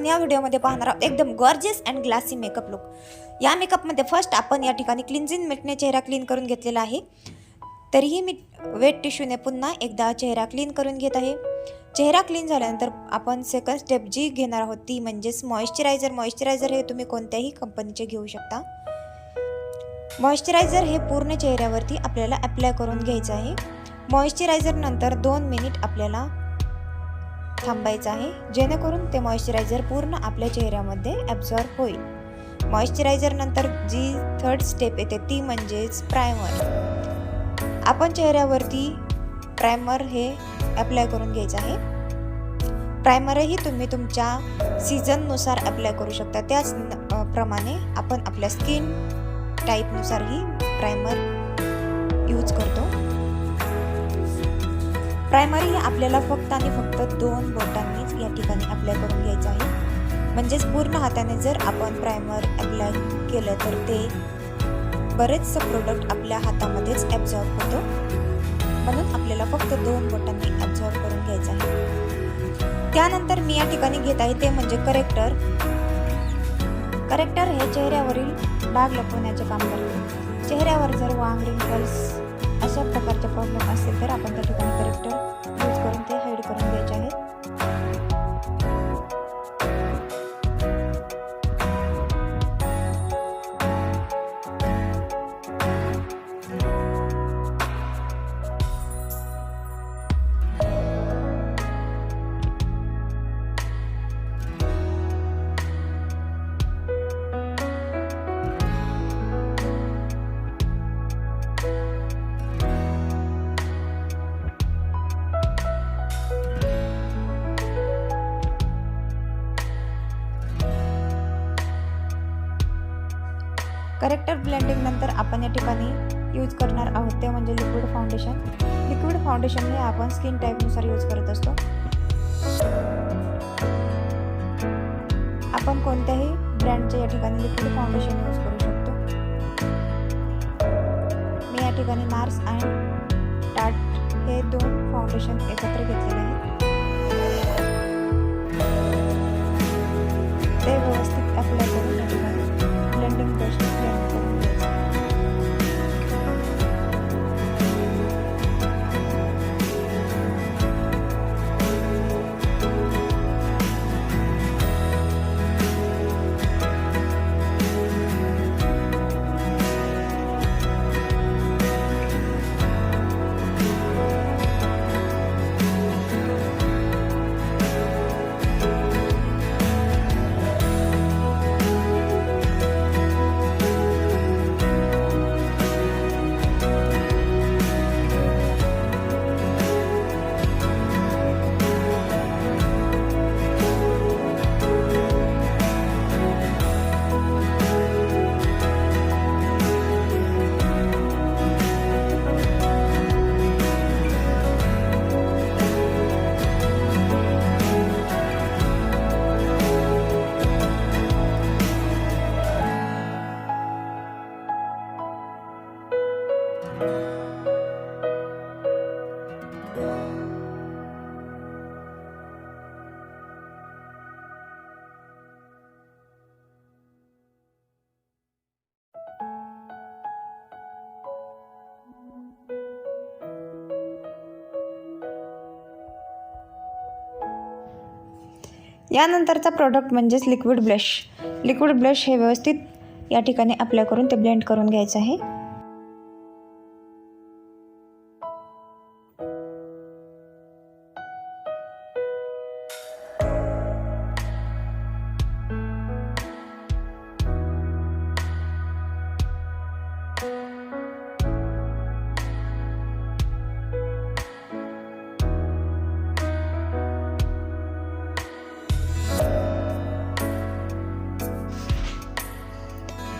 या व्हिडिओमध्ये पाहणार आहोत एकदम gorgeous and glassy makeup look. या मेकअपमध्ये फर्स्ट आपण या ठिकाणी क्लिन्झिंग मिल्कने चेहरा क्लीन करून घेतलेला आहे। तरीही मी वेट टिश्यूने पुन्हा एकदा चेहरा क्लीन करून घेत आहे। चेहरा क्लीन झाल्यानंतर आपण सेकंड स्टेप जी घेणार आहोत ती म्हणजेच मॉइश्चरायझर। मॉइश्चरायझर हे तुम्ही कोणत्याही कंपनीचे घेऊ शकता। मॉइश्चरायझर हे पूर्ण चेहऱ्यावरती आपल्याला अप्लाय करून घ्यायचं आहे। मॉइश्चरायझर नंतर 2 मिनिट आपल्याला थांबायचं आहे, जेणेकरून ते मॉइश्चरायझर पूर्ण आपल्या चेहऱ्यामध्ये ॲब्झॉर्ब होईल। मॉइश्चरायझर नंतर जी थर्ड स्टेप येते ती म्हणजेच प्रायमर। आपण चेहऱ्यावरती प्रायमर हे अप्लाय करून घ्यायचं आहे। प्रायमरही तुम्ही तुमच्या सीझननुसार अप्लाय करू शकता। त्याच प्रमाणे आपण आपल्या स्किन टाईपनुसारही प्रायमर यूज करतो। प्रायमर ही आपल्याला फक्त आणि फक्त 2 बोटांनीच या ठिकाणी अप्लाय करून घ्यायचं आहे। म्हणजेच पूर्ण हाताने जर आपण प्रायमर अप्लाय केलं तर ते बरेचसे प्रोडक्ट आपल्या हातामध्येच ॲब्झॉर्ब होतो, म्हणून आपल्याला फक्त 2 बोटांनी ॲब्झॉर्ब करून घ्यायचं आहे। त्यानंतर मी या ठिकाणी घेत आहे ते म्हणजे करेक्टर। करेक्टर हे चेहऱ्यावरील डाग लपवण्याचे काम करते। चेहऱ्यावर जर वांग, रिंकल्स अशा प्रकारचे प्रॉब्लेम असेल तर आपण त्या ठिकाणी करेक्टर यूज करून ते हाईड करून घ्यायचे आहे। करेक्टर ब्लेंडिंग नंतर आपण या ठिकाणी यूज करणार आहोत ते म्हणजे लिक्विड फाउंडेशन। लिक्विड फाउंडेशन हे आपण स्किन टाईपनुसार यूज करत असतो। आपण कोणत्याही ब्रँडचे या ठिकाणी लिक्विड फाउंडेशन यूज करू शकतो। मी या ठिकाणी नार्स अँड टाट हे 2 फाउंडेशन एकत्र घेतलेले आहेत। ते व्यवस्थित अप्लाय करून या ठिकाणी ब्लेंडिंग ब्रश ब्लेंड करून घ्यायचं। यानंतरचा प्रोडक्ट म्हणजेच लिक्विड ब्लश। लिक्विड ब्लश हे व्यवस्थित या ठिकाणी अप्लाय करून ते ब्लेंड करून घ्यायचं आहे।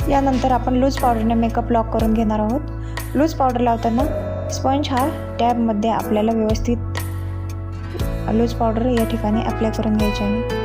यानंतर आपण लूज पावडरने मेकअप लॉक करून घेणार आहोत। लूज पावडर लावताना स्पंज हा टॅबमध्ये आपल्याला व्यवस्थित लूज पावडर या ठिकाणी अप्लाय करून घ्यायची आहे।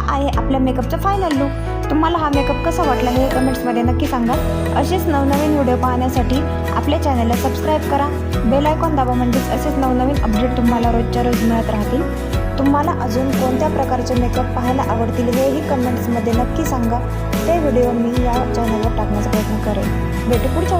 आहे आपल्या मेकअपचा फायनल लुक. तुम्हाला हा मेकअप कसा वाटला हे कमेंट्समध्ये नक्की सांगा. असेच नवनवीन व्हिडिओ पाहण्यासाठी आपल्या चॅनलला सबस्क्राईब करा, बेल आयकॉन दाबा, म्हणजेच असेच नवनवीन अपडेट तुम्हाला रोजच्या रोज मिळत राहतील. तुम्हाला अजून कोणत्या प्रकारचे मेकअप पाहायला आवडतील हेही कमेंट्समध्ये नक्की सांगा. ते व्हिडिओ मी या चॅनलवर टाकण्याचा प्रयत्न करेन. भेटू पुढच्या